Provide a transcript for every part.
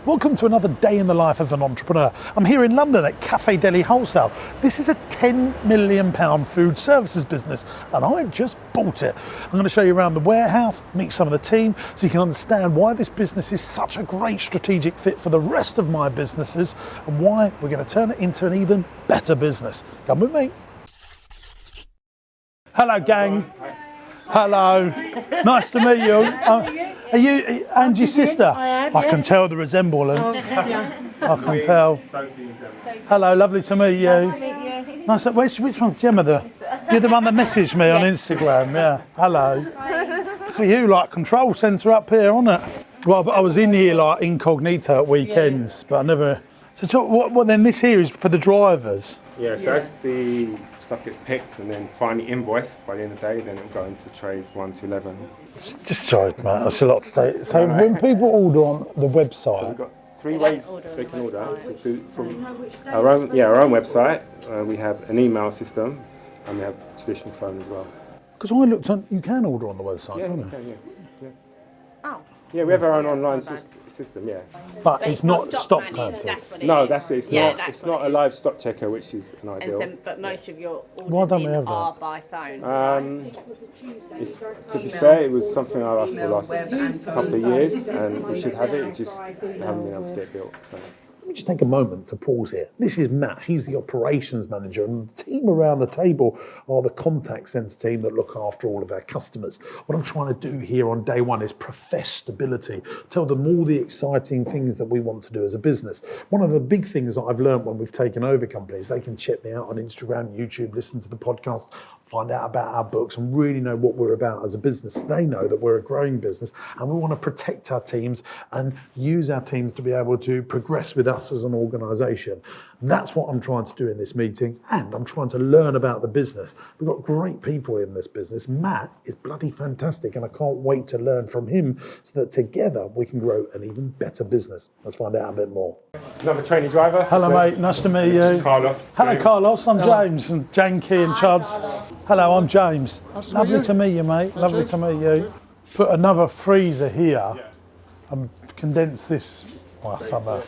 Welcome to another day in the life of an entrepreneur. I'm here in London at Cafe Deli Wholesale. This is a £10 million food services business and I just bought it. I'm going to show you around the warehouse, meet some of the team so you can understand why this business is such a great strategic fit for the rest of my businesses and why we're going to turn it into an even better business. Come with me. Hello gang. Hello. Nice to meet you. Are you Angie's sister? I am, I can tell the resemblance. I can tell. Hello, lovely to meet you. Nice to meet you. Nice. Which one's Gemma? You're the one that messaged me on Instagram. Yeah. Hello. Look at you, like control centre up here, isn't it? Well, I was in here like incognito at weekends, but I never. So what then? This here is for the drivers. Yeah. So that's the stuff gets picked and then finally invoiced by the end of the day. Then it'll go into trays 1 to 11. Just sorry, mate. That's a lot to say. So when people order on the website, We've got 3 ways they can order. So from our own website, we have an email system, and we have traditional phone as well. because I looked on, you can order on the website, Yeah, can't you you? can, yeah. Oh. Yeah, we have our own online system, yeah. But it's not stock planning, cancelled. that's what it No, is. that's it. It's not a live stock checker, which is an ideal. But most of your Why orders don't we in have that? are by phone. To be fair, it was something I asked for the last couple of years, and we should have it. It just haven't been able to get built. So. Let me just take a moment to pause here. This is Matt, he's the operations manager, and the team around the table are the contact centre team that look after all of our customers. What I'm trying to do here on day one is profess stability, tell them all the exciting things that we want to do as a business. One of the big things that I've learned when we've taken over companies, they can check me out on Instagram, YouTube, listen to the podcast, find out about our books and really know what we're about as a business. They know that we're a growing business and we want to protect our teams and use our teams to be able to progress with us as an organisation. That's what I'm trying to do in this meeting, and I'm trying to learn about the business. We've got great people in this business. Matt is bloody fantastic and I can't wait to learn from him so that together we can grow an even better business. Let's find out a bit more. Another trainee driver. Hello mate, nice to meet you. Carlos. Hello Carlos, I'm James and Janky and Chuds. Hello, I'm James. Lovely to meet you, mate. Lovely to meet you. Put another freezer here and condense this summer.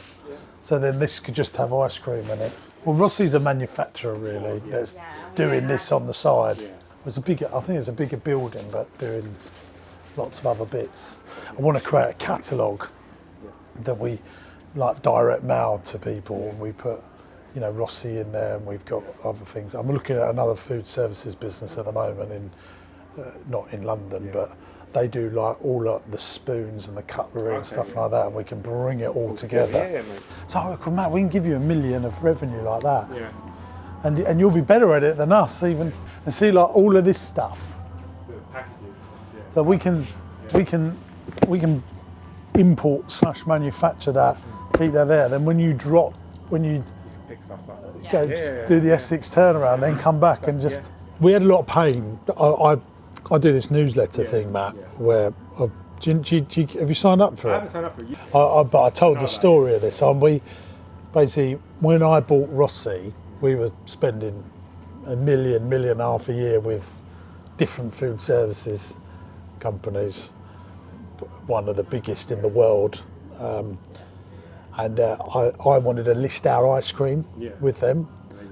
So then this could just have ice cream in it. Well, Rossi's a manufacturer really that's doing this on the side. It's a bigger, I think it's a bigger building, but doing lots of other bits. I want to create a catalogue that we like direct mail to people. We put, you know, Rossi in there, and we've got other things. I'm looking at another food services business at the moment in, not in London, but they do like all the spoons and the cutlery and stuff like that, and we can bring it all together. Yeah, mate. So Matt, we can give you $1 million of revenue like that, Yeah. and you'll be better at it than us even. And see, like all of this stuff The packaging. that we can import / manufacture that, keep that there. Then when you Pick stuff like that. go do the Essex turnaround, then come back and just. We had a lot of pain. I do this newsletter thing, Matt, where have you signed up for it? I haven't signed up for it. But I told the story of this. We basically, when I bought Rossi, we were spending $1 million and a half a year with different food services companies, one of the biggest in the world. And I wanted to list our ice cream with them.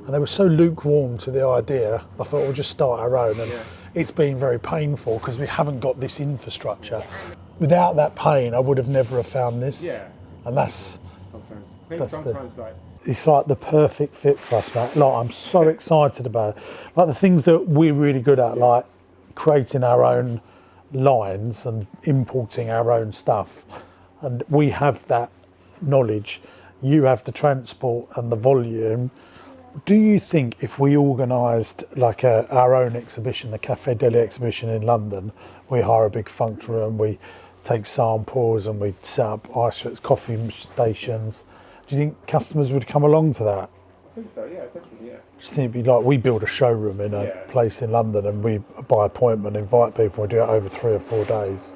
And they were so lukewarm to the idea, I thought we'll just start our own. And it's been very painful because we haven't got this infrastructure. Without that pain, I would have never have found this. Yeah. And that's Sometimes like it's like the perfect fit for us, Matt. Like, I'm so excited about it. Like the things that we're really good at, like creating our own lines and importing our own stuff. And we have that knowledge. You have the transport and the volume. Do you think if we organised like our own exhibition, the Cafe Deli exhibition in London, we hire a big function room, we take samples and we set up coffee stations, do you think customers would come along to that? I think so, yeah, definitely, yeah. Just think it'd be like we build a showroom in a place in London and we by appointment invite people and do it over 3 or 4 days.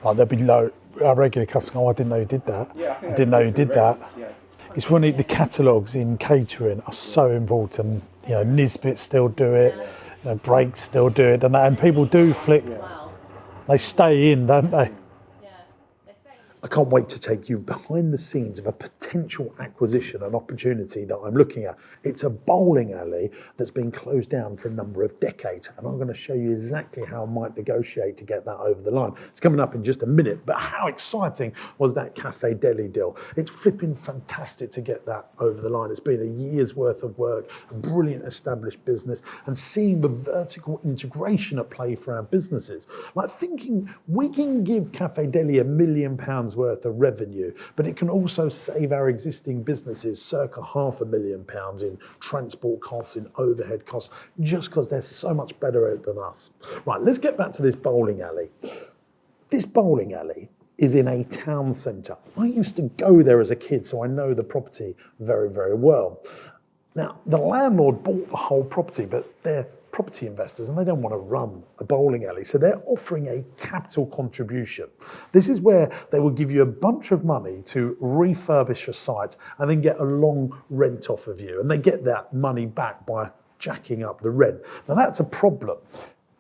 Like there'd be our regular customers, I didn't know you did that. I didn't know you did that. Yeah. It's when the catalogues in catering are so important. You know, Nisbet still do it, you know, Breaks still do it, and people do flick. They stay in, don't they? I can't wait to take you behind the scenes of a potential acquisition, an opportunity that I'm looking at. It's a bowling alley that's been closed down for a number of decades, and I'm going to show you exactly how I might negotiate to get that over the line. It's coming up in just a minute, but how exciting was that Cafe Deli deal? It's flipping fantastic to get that over the line. It's been a year's worth of work, a brilliant established business, and seeing the vertical integration at play for our businesses. Like thinking we can give Cafe Deli £1 million worth of revenue, but it can also save our existing businesses circa £500,000 in transport costs, in overhead costs, just because they're so much better at it than us. Right, let's get back to this bowling alley. This bowling alley is in a town centre. I used to go there as a kid, so I know the property very, very well. Now, the landlord bought the whole property, but they're property investors and they don't want to run a bowling alley, so they're offering a capital contribution. This is where they will give you a bunch of money to refurbish a site and then get a long rent off of you, and they get that money back by jacking up the rent. Now that's a problem.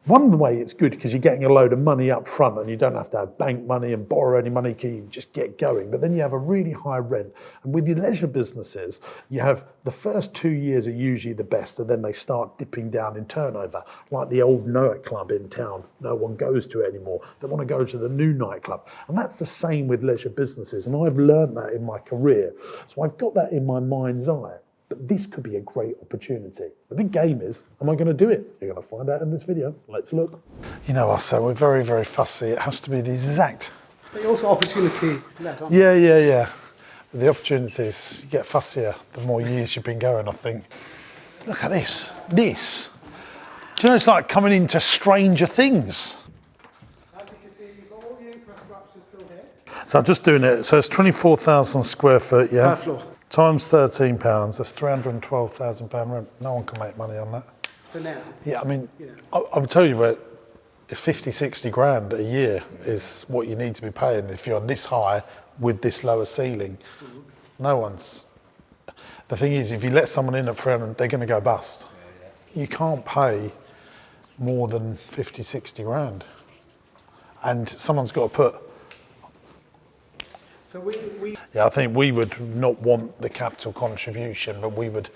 One way it's good because you're getting a load of money up front and you don't have to have bank money and borrow any money, you just get going. But then you have a really high rent. And with your leisure businesses, you have the first 2 years are usually the best, and then they start dipping down in turnover. Like the old nightclub in town, no one goes to it anymore. They want to go to the new nightclub. And that's the same with leisure businesses. And I've learned that in my career. So I've got that in my mind's eye. But this could be a great opportunity. The big game is, am I going to do it? You're going to find out in this video. Let's look. You know us, so we're very, very fussy. It has to be the exact. But you're also opportunity-led, aren't you? Yeah. The opportunities, you get fussier the more years you've been going, I think. Look at this. Do you know, it's like coming into Stranger Things. As you can see, you've got all the infrastructure still here. So I'm just doing it. So it's 24,000 square foot, yeah? Per floor. Times £13, that's £312,000 rent. No one can make money on that. For now? Yeah, I mean, I would tell you what, it's 50, 60 grand a year is what you need to be paying if you're this high with this lower ceiling. Mm-hmm. No one's... The thing is, if you let someone in at 300, they're going to go bust. Yeah. You can't pay more than 50, 60 grand. And someone's got to put... So we Yeah, I think we would not want the capital contribution, but we would.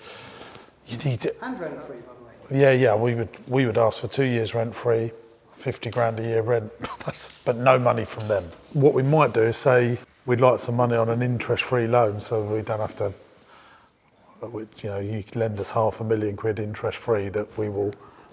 You need it. And rent free, by the way. Yeah, we would ask for 2 years rent free, 50 grand a year rent, but no money from them. What we might do is say we'd like some money on an interest-free loan, so we don't have to. You could lend us £500,000 interest-free that we will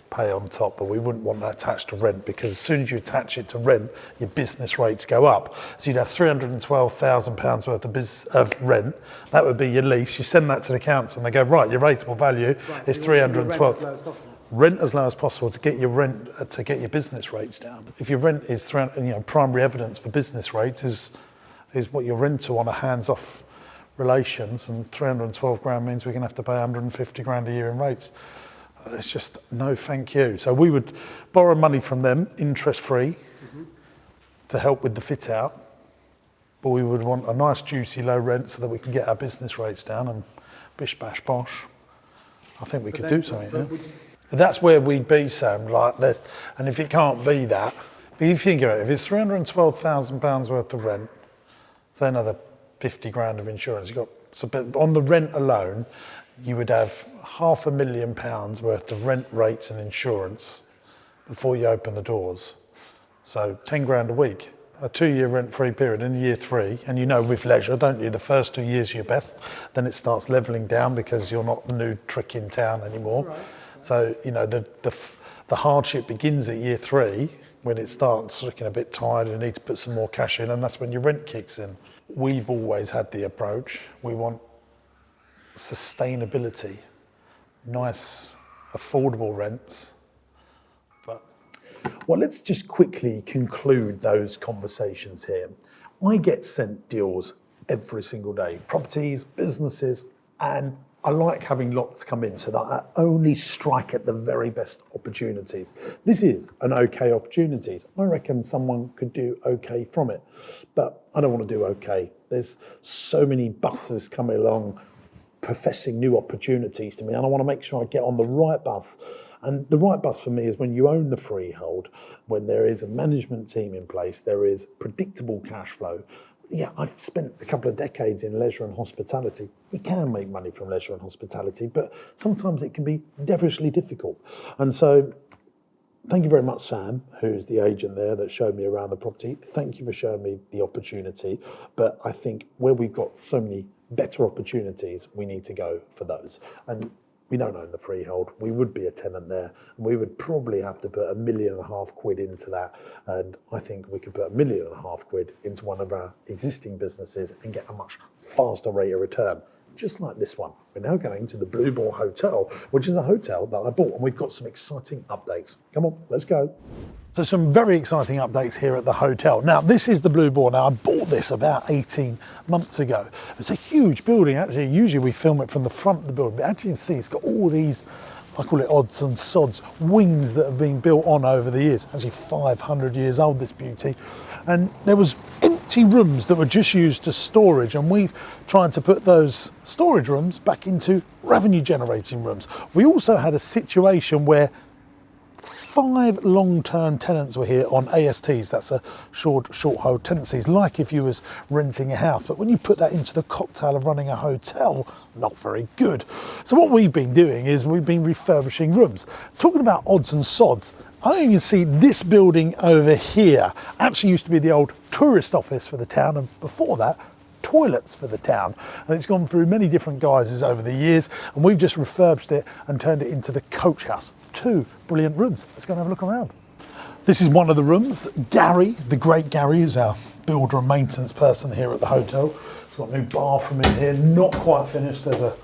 pay on top, but we wouldn't want that attached to rent, because as soon as you attach it to rent, your business rates go up. So you'd have £312,000 worth of rent. That would be your lease. You send that to the council and they go, right, your rateable value is 312. Rent as low as possible to get your rent, to get your business rates down. If your rent is primary evidence for business rates is what you rent to on a hands-off relations, and 312 grand means we're going to have to pay 150 grand a year in rates. It's just no thank you. So we would borrow money from them, interest-free, to help with the fit-out. But we would want a nice, juicy, low rent so that we can get our business rates down, and bish, bash, bosh. I think we could do something, yeah? That's where we'd be, Sam, like that. And if it can't be that, but if you think about it, if it's £312,000 worth of rent, say another 50 grand of insurance, but on the rent alone, you would have £500,000 worth of rent, rates and insurance before you open the doors. So 10 grand a week, a 2-year rent-free period in year 3. And you know with leisure, don't you, the first 2 years are your best, then it starts levelling down because you're not the new trick in town anymore. Right. So, the hardship begins at year 3 when it starts looking a bit tired and you need to put some more cash in, and that's when your rent kicks in. We've always had the approach, we want sustainability, nice, affordable rents. Well, let's just quickly conclude those conversations here. I get sent deals every single day, properties, businesses, and I like having lots come in so that I only strike at the very best opportunities. This is an okay opportunity. I reckon someone could do okay from it, but I don't want to do okay. There's so many buses coming along professing new opportunities to me, and I want to make sure I get on the right bus. And the right bus for me is when you own the freehold, when there is a management team in place, there is predictable cash flow, yeah, I've spent a couple of decades in leisure and hospitality. You can make money from leisure and hospitality, but sometimes it can be devilishly difficult. And so thank you very much, Sam, who's the agent there that showed me around the property. Thank you for showing me the opportunity. But I think where we've got so many better opportunities, we need to go for those. And we don't own the freehold. We would be a tenant there, and we would probably have to put £1.5 million into that. And I think we could put £1.5 million into one of our existing businesses and get a much faster rate of return. Just like this one. We're now going to the Blue Ball Hotel, which is a hotel that I bought, and we've got some exciting updates. Come on, let's go. So some very exciting updates here at the hotel. Now, this is the Blue Ball. Now, I bought this about 18 months ago. It's a huge building, actually. Usually we film it from the front of the building, but actually you can see it's got all these, I call it odds and sods, wings that have been built on over the years. Actually 500 years old, this beauty. And there was empty rooms that were just used as storage, and we've tried to put those storage rooms back into revenue generating rooms. We also had a situation where 5 long-term tenants were here on ASTs, that's a short hold tenancies, like if you was renting a house. But when you put that into the cocktail of running a hotel, not very good. So what we've been doing is we've been refurbishing rooms. Talking about odds and sods, I don't even see this building over here. Actually used to be the old tourist office for the town, and before that, toilets for the town. And it's gone through many different guises over the years, and we've just refurbished it and turned it into the coach house. 2 brilliant rooms. Let's go and have a look around. This is one of the rooms. Gary, the great Gary, is our builder and maintenance person here at the hotel. It's got a new bathroom in here, not quite finished. There's a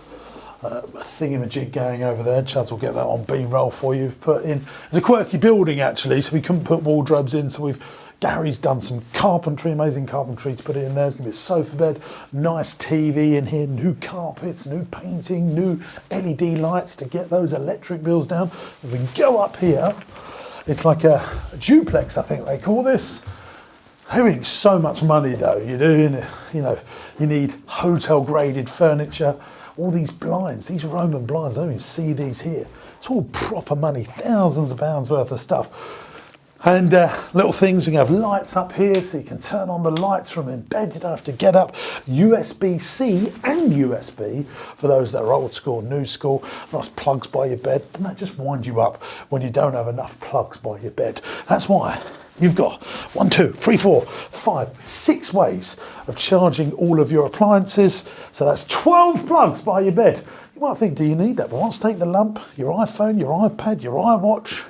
thingamajig going over there. Chaz will get that on B-roll for you. Put in. It's a quirky building actually, so we couldn't put wardrobes in, so Gary's done some carpentry, amazing carpentry to put it in there. There's going to be a sofa bed, nice TV in here, new carpets, new painting, new LED lights to get those electric bills down. If we go up here, it's like a duplex, I think they call this. Having so much money though, you do, you need hotel graded furniture, all these blinds, these Roman blinds, I don't even see these here. It's all proper money, thousands of pounds worth of stuff. And little things, we can have lights up here so you can turn on the lights from in bed, you don't have to get up. USB-C and USB for those that are old school, new school. Nice plugs by your bed. Doesn't that just wind you up when you don't have enough plugs by your bed? That's why you've got 1, 2, 3, 4, 5, 6 ways of charging all of your appliances. So that's 12 plugs by your bed. You might think, do you need that? But once you take the lump, your iPhone, your iPad, your iWatch,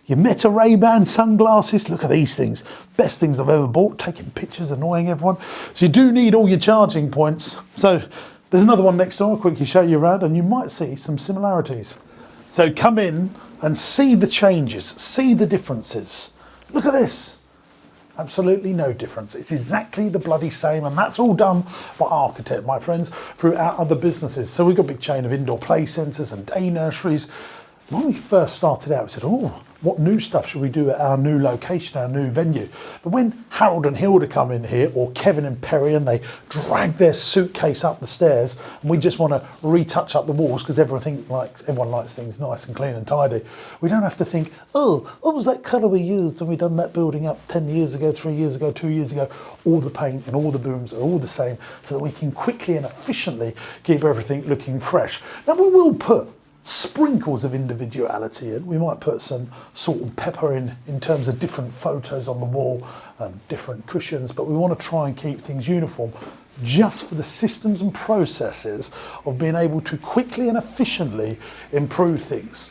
your Meta Ray-Ban sunglasses, look at these things. Best things I've ever bought, taking pictures, annoying everyone. So you do need all your charging points. So there's another one next door, I'll quickly show you around, and you might see some similarities. So come in and see the changes, see the differences. Look at this. Absolutely no difference. It's exactly the bloody same, and that's all done by architect, my friends, through our other businesses. So we've got a big chain of indoor play centres and day nurseries. When we first started out, we said, oh, what new stuff should we do at our new location, our new venue? But when Harold and Hilda come in here, or Kevin and Perry, and they drag their suitcase up the stairs, and we just want to retouch up the walls because everyone likes things nice and clean and tidy. We don't have to think, oh, what was that colour we used when we done that building up 10 years ago, 3 years ago, 2 years ago? All the paint and all the booms are all the same, so that we can quickly and efficiently keep everything looking fresh. Now we will put sprinkles of individuality in. We might put some salt and pepper in terms of different photos on the wall and different cushions, but we want to try and keep things uniform just for the systems and processes of being able to quickly and efficiently improve things.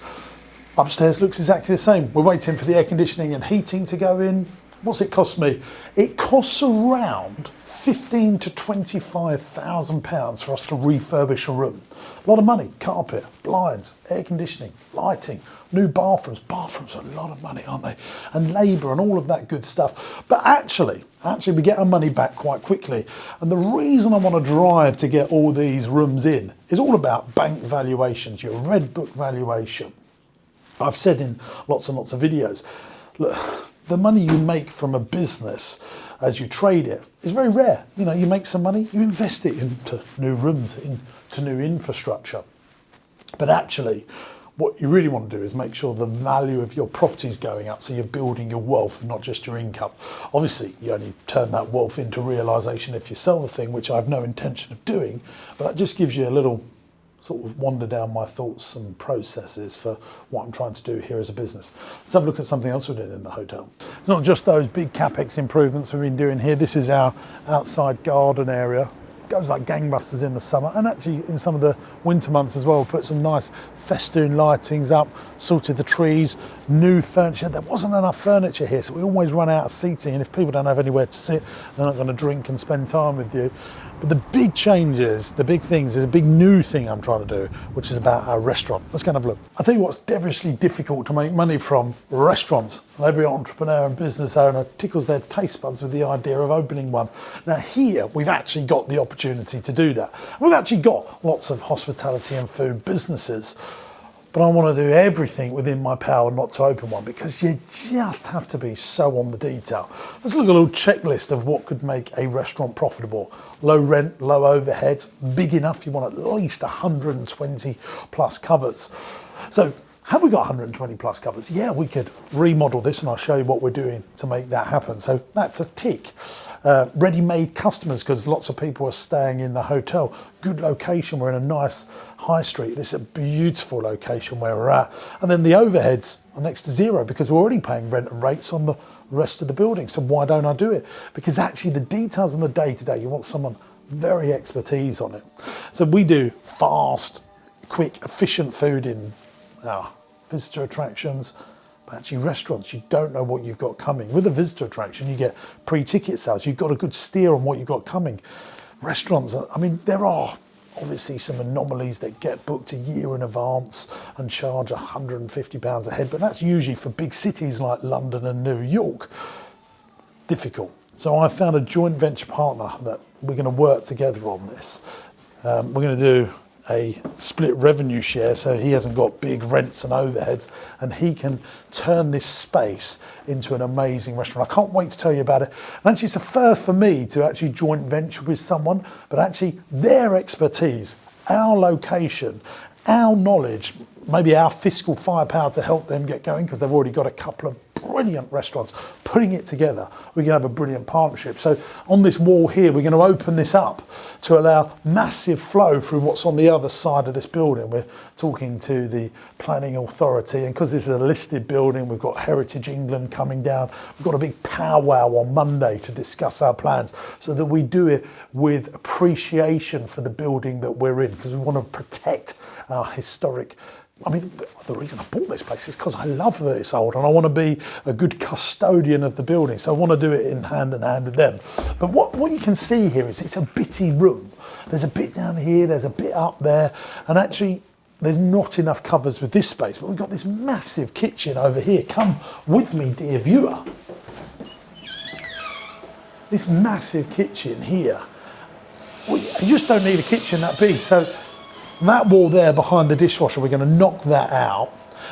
Upstairs looks exactly the same. We're waiting for the air conditioning and heating to go in. What's it cost me? It costs around £15,000 to £25,000 for us to refurbish a room. A lot of money, carpet, blinds, air conditioning, lighting, new bathrooms. Bathrooms are a lot of money, aren't they? And labour and all of that good stuff. But actually we get our money back quite quickly. And the reason I want to drive to get all these rooms in is all about bank valuations, your red book valuation. I've said in lots and lots of videos, look, the money you make from a business as you trade it is very rare. You make some money, you invest it into new rooms, into new infrastructure. But actually, What you really want to do is make sure the value of your property is going up, so you're building your wealth, not just your income. Obviously, you only turn that wealth into realisation if you sell the thing, which I have no intention of doing, but that just gives you a little sort of wander down my thoughts and processes for what I'm trying to do here as a business. Let's have a look at something else we did in the hotel. It's not just those big capex improvements we've been doing here. This is our outside garden area. Goes like gangbusters in the summer, and actually in some of the winter months as well. We put some nice festoon lightings up, sorted the trees, new furniture. There wasn't enough furniture here, so we always run out of seating, and if people don't have anywhere to sit, they're not going to drink and spend time with you. But the big changes, the big things, is a big new thing I'm trying to do, which is about our restaurant. Let's go and have a look. I'll tell you what's devilishly difficult to make money from: restaurants. And every entrepreneur and business owner tickles their taste buds with the idea of opening one. Now here, we've actually got the opportunity to do that. We've actually got lots of hospitality and food businesses, but I want to do everything within my power not to open one, because you just have to be so on the detail. Let's look at a little checklist of what could make a restaurant profitable. Low rent, low overheads, big enough, you want at least 120 plus covers. So have we got 120 plus covers? Yeah, we could remodel this, and I'll show you what we're doing to make that happen. So that's a tick. Ready-made customers, because lots of people are staying in the hotel. Good location, we're in a nice high street. This is a beautiful location where we're at. And then the overheads are next to zero, because we're already paying rent and rates on the rest of the building. So why don't I do it? Because actually the details on the day-to-day, you want someone very expertise on it. So we do fast, quick, efficient food in our visitor attractions. But actually restaurants, you don't know what you've got coming. With a visitor attraction, you get pre-ticket sales. You've got a good steer on what you've got coming. Restaurants, I mean, there are obviously some anomalies that get booked a year in advance and charge £150 a head, but that's usually for big cities like London and New York. Difficult. So I found a joint venture partner that we're going to work together on this. We're going to do a split revenue share, so he hasn't got big rents and overheads, and he can turn this space into an amazing restaurant. I can't wait to tell you about it. And actually it's a first for me to actually joint venture with someone, but actually their expertise, our location, our knowledge, maybe our fiscal firepower to help them get going, because they've already got a couple of brilliant restaurants. Putting it together, we can have a brilliant partnership. So on this wall here, we're going to open this up to allow massive flow through what's on the other side of this building. We're talking to the planning authority, and because this is a listed building, we've got Heritage England coming down. We've got a big powwow on Monday to discuss our plans, so that we do it with appreciation for the building that we're in, because we want to protect our historic. I mean, the reason I bought this place is because I love that it's old, and I want to be a good custodian of the building. So I want to do it in hand with them. But what you can see here is it's a bitty room. There's a bit down here, there's a bit up there, and actually there's not enough covers with this space. But we've got this massive kitchen over here. Come with me, dear viewer. This massive kitchen here. Well, you just don't need a kitchen that big. So that wall there behind the dishwasher, we're going to knock that out,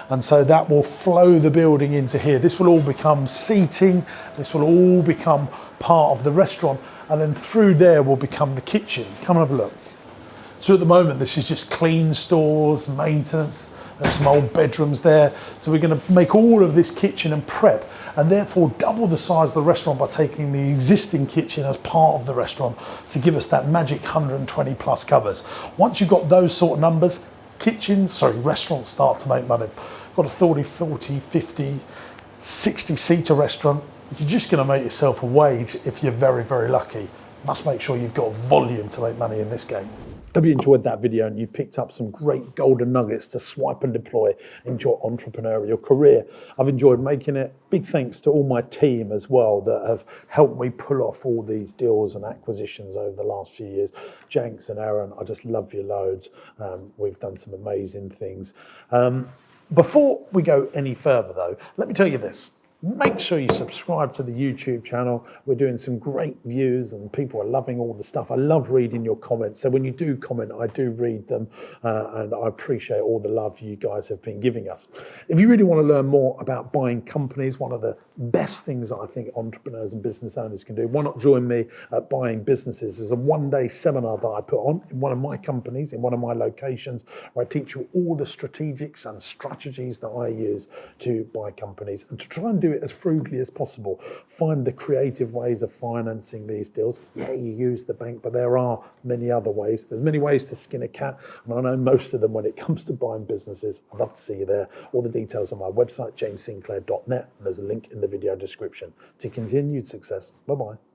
and so that will flow the building into here. This will all become seating, this will all become part of the restaurant, and then through there will become the kitchen. Come and have a look. So at the moment this is just clean stores, maintenance, there's some old bedrooms there. So we're going to make all of this kitchen and prep, and therefore double the size of the restaurant by taking the existing kitchen as part of the restaurant to give us that magic 120 plus covers. Once you've got those sort of numbers, restaurants start to make money. Got a 30, 40, 50, 60 seater restaurant. You're just going to make yourself a wage if you're very, very lucky. Must make sure you've got volume to make money in this game. Hope you enjoyed that video and you've picked up some great golden nuggets to swipe and deploy into your entrepreneurial career. I've enjoyed making it. Big thanks to all my team as well that have helped me pull off all these deals and acquisitions over the last few years. James and Aaron, I just love you loads. We've done some amazing things. Before we go any further though, let me tell you this. Make sure you subscribe to the YouTube channel. We're doing some great views and people are loving all the stuff. I love reading your comments. So when you do comment, I do read them and I appreciate all the love you guys have been giving us. If you really want to learn more about buying companies, one of the best things I think entrepreneurs and business owners can do, why not join me at Buying Businesses? There's a one-day seminar that I put on in one of my companies, in one of my locations, where I teach you all the strategics and strategies that I use to buy companies and to try and do it as frugally as possible. Find the creative ways of financing these deals. Yeah, you use the bank, but there are many other ways. There's many ways to skin a cat, and I know most of them when it comes to buying businesses. I'd love to see you there. All the details on my website, jamessinclair.net, and there's a link in the video description. To continued success. Bye-bye.